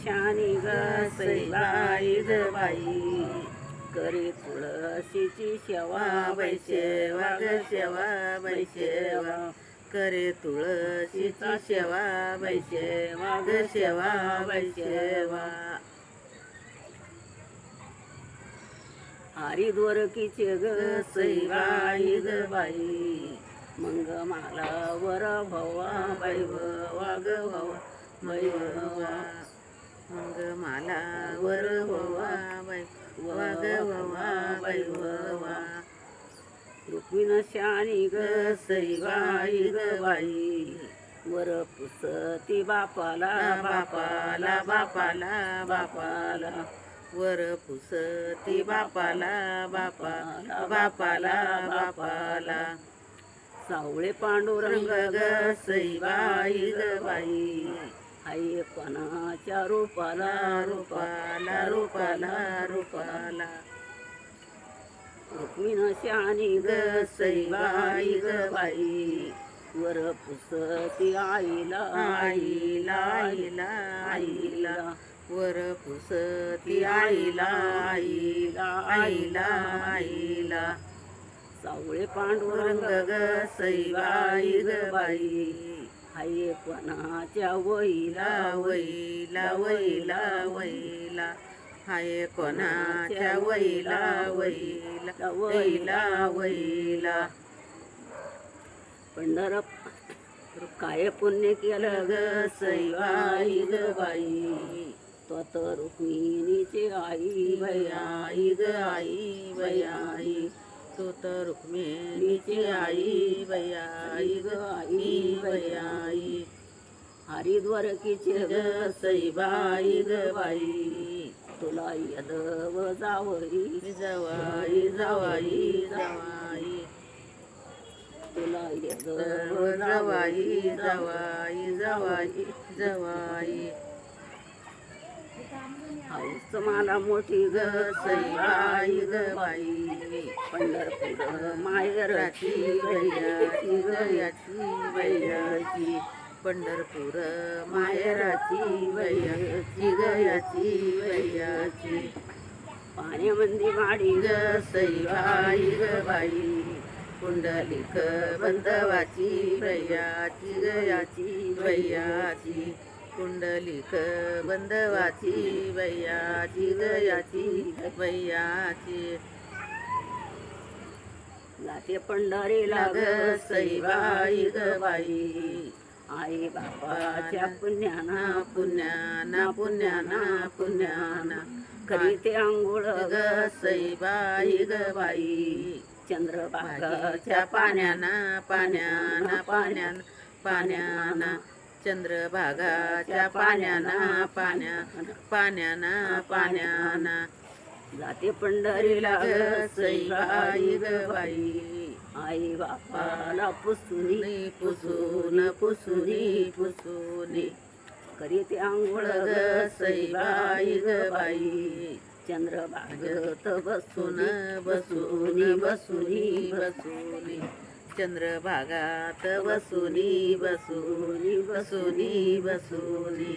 शानी ग सईबाई ग बाई, करे तुळशीची सेवा बाई सेवा ग सेवा बाई सेवा, करे तुळशीची सेवा बाई सेवा ग सेवा बाई सेवा. हरिद्वारकीचे ग सईबाई ग बाई, मंग मला वर भवा बाई भवा ग भवा बाई भवा, मंग मला वर भवा बाई भवा ग भवा बाई भवा. रुक्मिण शानी ग सईबाई ग बाई, वर पुसती बापाला बापाला बापाला बापाला, वर पुसती बापाला बापाला बापाला बापाला. सावळे पांडुरंग ग सईबाई ग बाई, आई कोणाच्या रूपाला रूपाला रूपाला रूपाला. रुक्मिण शानी ग सईबाई ग बाई, वर पुसती आईला आईला आईला आईला, वर पुसती आईला आईला आईला आईला. सावळे पांडुरंग ग सईबाई ग बाई, हाय कोणाच्या वैला वैला वैला वैला, हाय कोणाच्या वैला वैला वैला वैला. काय पुण्य केलं ग सईबाई ग बाई, तो तर रुक्मिणीची आई बाई आई ग आई बाई आई, तो तर रुक्मिणीची आई बाई आई ग आई बाई आई. हरिद्वारकीचे ग सईबाई ग बाई, तुला यदव जावई जवाई जवाई जवाई, तुला यदव जवाई जवाई जवाई जवाई. हाऊस मला मोठी ग सईबाई ग बाई, पंढरपूर माहेराची वैयाची गयाची वैयाची, पंढरपूर माहेराची वैयाची गयाची वैयाची. पाण्यामंदी माडी ग सईबाई ग बाई, कुंडलिक बंधवाची वैयाची गयाची वैयाची, कुंडलिक बंधवाची वैयाची गयाची वैयाची. जाते पंढरीला ग सईबाई ग बाई, आई बापाच्या पुण्याना पुण्याना पुण्याना पुण्याना, करीते आंघोळ ग सईबाई ग बाई, चंद्रभागाच्या पाण्याना पाण्याना पाण्याना पाण्याना, चंद्रभागाच्या पाण्याना पाण्याना पाण्याना पाण्याना. जाते पंढरीला ग सईबाई ग बाई, आई बापाला पुसुनी पुसून पुसुनी पुसुनी, करीते आंघोळ ग सईबाई ग बाई, चंद्रभागत बसून बसूनी बसूनी बसूनी, चंद्रभागात बसूनी बसूनी बसूनी बसूनी.